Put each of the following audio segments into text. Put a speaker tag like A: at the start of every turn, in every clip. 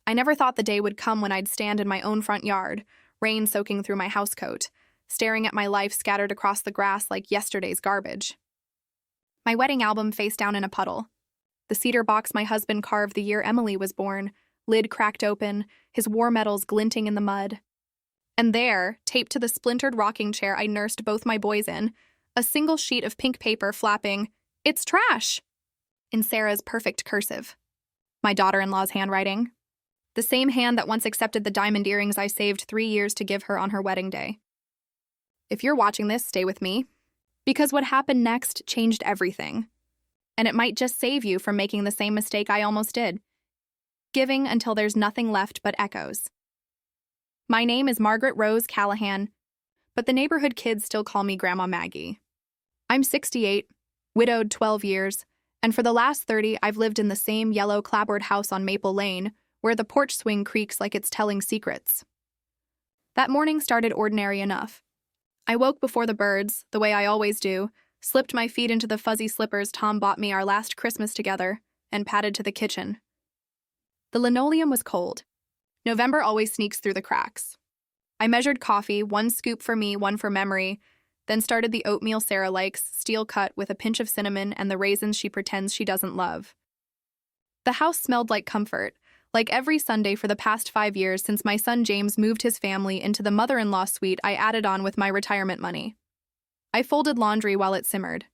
A: I never thought the day would come when I'd stand in my own front yard, rain soaking through my housecoat, staring at my life scattered across the grass like yesterday's garbage. My wedding album face down in a puddle. The cedar box my husband carved the year Emily was born, lid cracked open, his war medals glinting in the mud. And there, taped to the splintered rocking chair I nursed both my boys in, a single sheet of pink paper flapping, "It's trash!" in Sarah's perfect cursive. My daughter-in-law's handwriting. The same hand that once accepted the diamond earrings I saved 3 years to give her on her wedding day. If you're watching this, stay with me, because what happened next changed everything. And it might just save you from making the same mistake I almost did. Giving until there's nothing left but echoes. My name is Margaret Rose Callahan, but the neighborhood kids still call me Grandma Maggie. I'm 68, widowed 12 years, and for the last 30 I've lived in the same yellow clapboard house on Maple Lane, where the porch swing creaks like it's telling secrets. That morning started ordinary enough. I woke before the birds, the way I always do, slipped my feet into the fuzzy slippers Tom bought me our last Christmas together, and padded to the kitchen. The linoleum was cold. November always sneaks through the cracks. I measured coffee, 1 scoop for me, 1 for memory, then started the oatmeal Sarah likes, steel cut with a pinch of cinnamon and the raisins she pretends she doesn't love. The house smelled like comfort, like every Sunday for the past 5 years since my son James moved his family into the mother-in-law suite I added on with my retirement money. I folded laundry while it simmered.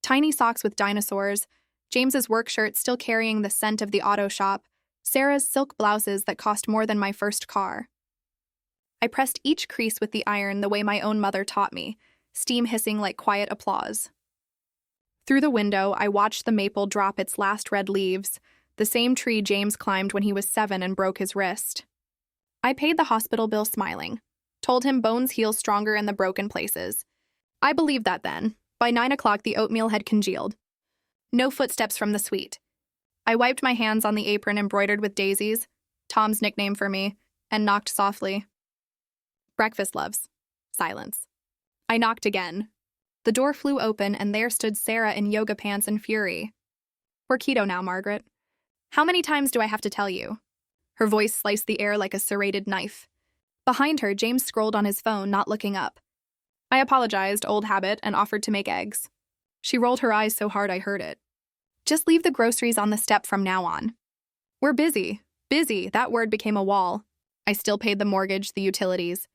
A: Tiny socks with dinosaurs, James's work shirt still carrying the scent of the auto shop, Sarah's silk blouses that cost more than my first car. I pressed each crease with the iron the way my own mother taught me, steam hissing like quiet applause. Through the window, I watched the maple drop its last red leaves, the same tree James climbed when he was 7 and broke his wrist. I paid the hospital bill smiling, told him bones heal stronger in the broken places. I believed that then. By 9 o'clock, the oatmeal had congealed. No footsteps from the suite. I wiped my hands on the apron embroidered with daisies, Tom's nickname for me, and knocked softly. Breakfast, loves. Silence. I knocked again. The door flew open, and there stood Sarah in yoga pants and fury. "We're keto now, Margaret. How many times do I have to tell you?" Her voice sliced the air like a serrated knife. Behind her, James scrolled on his phone, not looking up. I apologized, old habit, and offered to make eggs. She rolled her eyes so hard I heard it. "Just leave the groceries on the step from now on." "We're busy. Busy," that word became a wall. I still paid the mortgage, the utilities.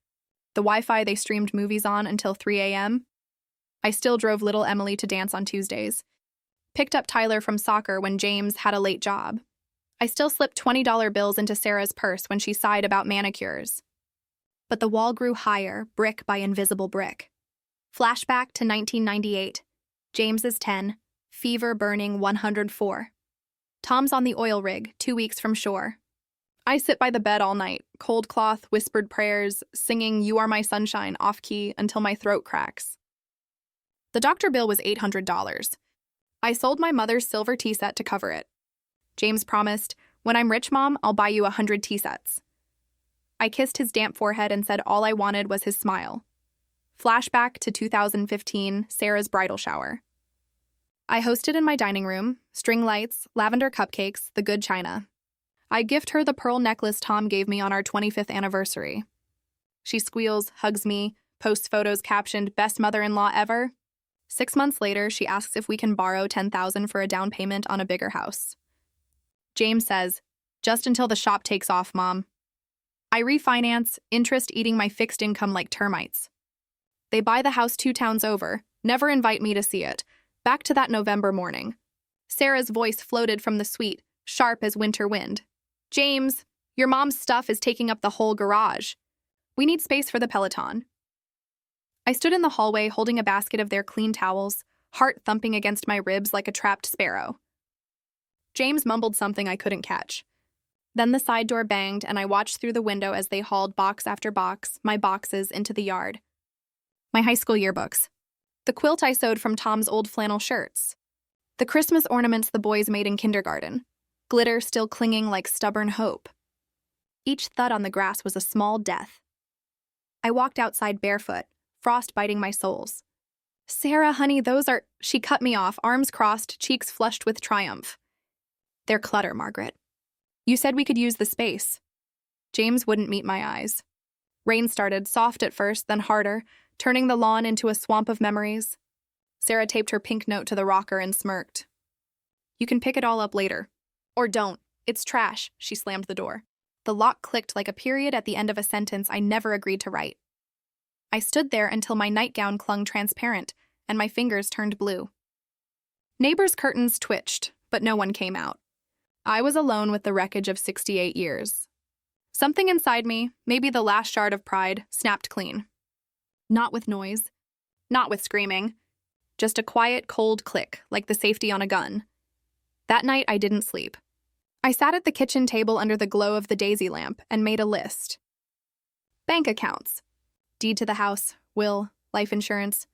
A: The Wi-Fi they streamed movies on until 3 a.m. I still drove little Emily to dance on Tuesdays. Picked up Tyler from soccer when James had a late job. I still slipped $20 bills into Sarah's purse when she sighed about manicures. But the wall grew higher, brick by invisible brick. Flashback to 1998. James is 10, fever burning 104. Tom's on the oil rig, 2 weeks from shore. I sit by the bed all night, cold cloth, whispered prayers, singing "You Are My Sunshine" off-key until my throat cracks. The doctor bill was $800. I sold my mother's silver tea set to cover it. James promised, "When I'm rich, Mom, I'll buy you 100 tea sets." I kissed his damp forehead and said all I wanted was his smile. Flashback to 2015, Sarah's bridal shower. I hosted in my dining room, string lights, lavender cupcakes, the good china. I gift her the pearl necklace Tom gave me on our 25th anniversary. She squeals, hugs me, posts photos captioned "Best mother-in-law ever." 6 months later, she asks if we can borrow $10,000 for a down payment on a bigger house. James says, "Just until the shop takes off, Mom." I refinance, interest eating my fixed income like termites. They buy the house 2 towns over, never invite me to see it. Back to that November morning. Sarah's voice floated from the suite, sharp as winter wind. "James, your mom's stuff is taking up the whole garage. We need space for the Peloton." I stood in the hallway holding a basket of their clean towels, heart thumping against my ribs like a trapped sparrow. James mumbled something I couldn't catch. Then the side door banged, and I watched through the window as they hauled box after box, my boxes, into the yard. My high school yearbooks. The quilt I sewed from Tom's old flannel shirts. The Christmas ornaments the boys made in kindergarten. Glitter still clinging like stubborn hope. Each thud on the grass was a small death. I walked outside barefoot, frost biting my soles. "Sarah, honey, those are—" She cut me off, arms crossed, cheeks flushed with triumph. "They're clutter, Margaret." You said we could use the space. James wouldn't meet my eyes. Rain started, soft at first, then harder, turning the lawn into a swamp of memories. Sarah taped her pink note to the rocker and smirked. You can pick it all up later. Or don't. It's trash. She slammed the door. The lock clicked like a period at the end of a sentence I never agreed to write. I stood there until my nightgown clung transparent, and my fingers turned blue. Neighbors' curtains twitched, but no one came out. I was alone with the wreckage of 68 years. Something inside me, maybe the last shard of pride, snapped clean. Not with noise. Not with screaming. Just a quiet, cold click, like the safety on a gun. That night, I didn't sleep. I sat at the kitchen table under the glow of the daisy lamp and made a list. Bank accounts. Deed to the house, will, life insurance.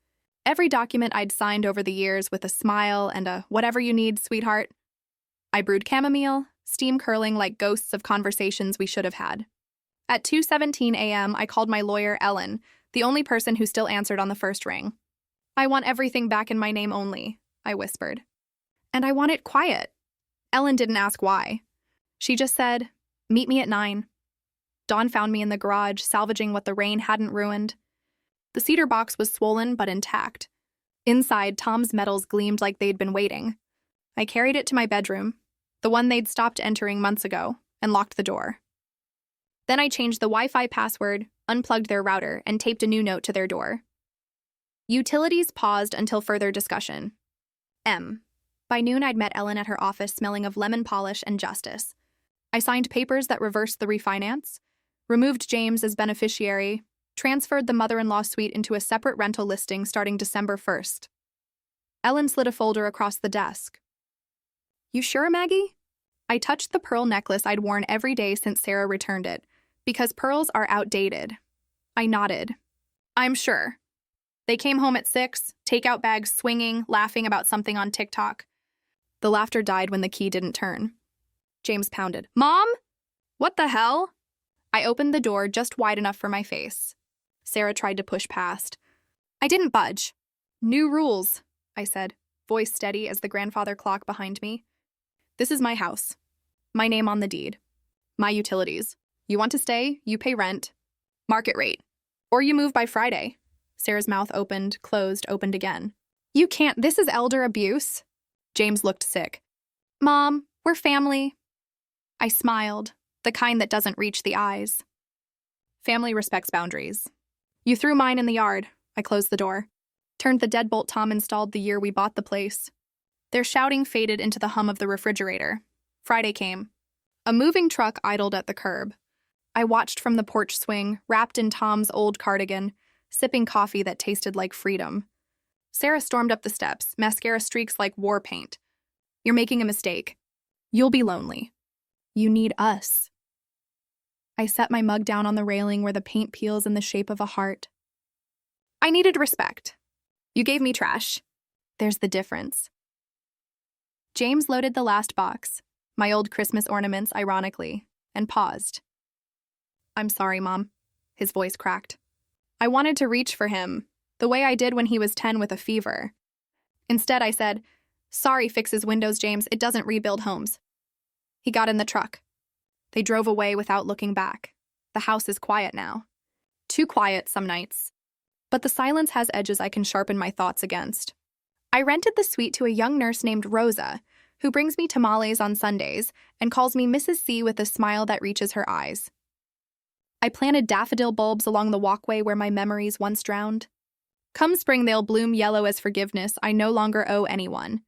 A: Every document I'd signed over the years with a smile and a whatever you need, sweetheart. I brewed chamomile, steam curling like ghosts of conversations we should have had. At 2:17 a.m., I called my lawyer, Ellen, the only person who still answered on the first ring. I want everything back in my name only, I whispered. And I want it quiet. Ellen didn't ask why. She just said, meet me at 9. Dawn found me in the garage, salvaging what the rain hadn't ruined. The cedar box was swollen but intact. Inside, Tom's medals gleamed like they'd been waiting. I carried it to my bedroom, the one they'd stopped entering months ago, and locked the door. Then I changed the Wi-Fi password, unplugged their router, and taped a new note to their door. Utilities paused until further discussion. M. By noon, I'd met Ellen at her office smelling of lemon polish and justice. I signed papers that reversed the refinance, removed James as beneficiary, transferred the mother-in-law suite into a separate rental listing starting December 1st. Ellen slid a folder across the desk. You sure, Maggie? I touched the pearl necklace I'd worn every day since Sarah returned it, because pearls are outdated. I nodded. I'm sure. They came home at 6, takeout bags swinging, laughing about something on TikTok. The laughter died when the key didn't turn. James pounded. Mom? What the hell? I opened the door just wide enough for my face. Sarah tried to push past. I didn't budge. New rules, I said, voice steady as the grandfather clock behind me. This is my house. My name on the deed. My utilities. You want to stay, you pay rent. Market rate. Or you move by Friday. Sarah's mouth opened, closed, opened again. You can't. This is elder abuse. James looked sick. Mom, we're family. I smiled, the kind that doesn't reach the eyes. Family respects boundaries. You threw mine in the yard. I closed the door. Turned the deadbolt Tom installed the year we bought the place. Their shouting faded into the hum of the refrigerator. Friday came. A moving truck idled at the curb. I watched from the porch swing, wrapped in Tom's old cardigan, sipping coffee that tasted like freedom. Sarah stormed up the steps, mascara streaks like war paint. You're making a mistake. You'll be lonely. You need us. I set my mug down on the railing where the paint peels in the shape of a heart. I needed respect. You gave me trash. There's the difference. James loaded the last box, my old Christmas ornaments, ironically, and paused. I'm sorry, Mom. His voice cracked. I wanted to reach for him, the way I did when he was 10 with a fever. Instead, I said, sorry fixes windows, James. It doesn't rebuild homes. He got in the truck. They drove away without looking back. The house is quiet now. Too quiet some nights. But the silence has edges I can sharpen my thoughts against. I rented the suite to a young nurse named Rosa, who brings me tamales on Sundays and calls me Mrs. C with a smile that reaches her eyes. I planted daffodil bulbs along the walkway where my memories once drowned. Come spring, they'll bloom yellow as forgiveness I no longer owe anyone.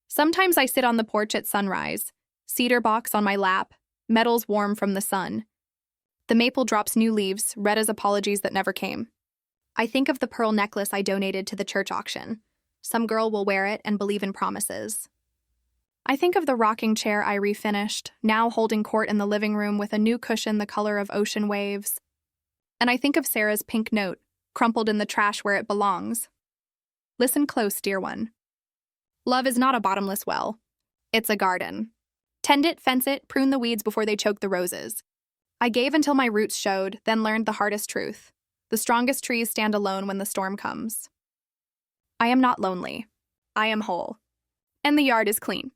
A: Sometimes I sit on the porch at sunrise, cedar box on my lap, metals warm from the sun. The maple drops new leaves, red as apologies that never came. I think of the pearl necklace I donated to the church auction. Some girl will wear it and believe in promises. I think of the rocking chair I refinished, now holding court in the living room with a new cushion the color of ocean waves. And I think of Sarah's pink note, crumpled in the trash where it belongs. Listen close, dear one. Love is not a bottomless well. It's a garden. Tend it, fence it, prune the weeds before they choke the roses. I gave until my roots showed, then learned the hardest truth. The strongest trees stand alone when the storm comes. I am not lonely. I am whole. And the yard is clean.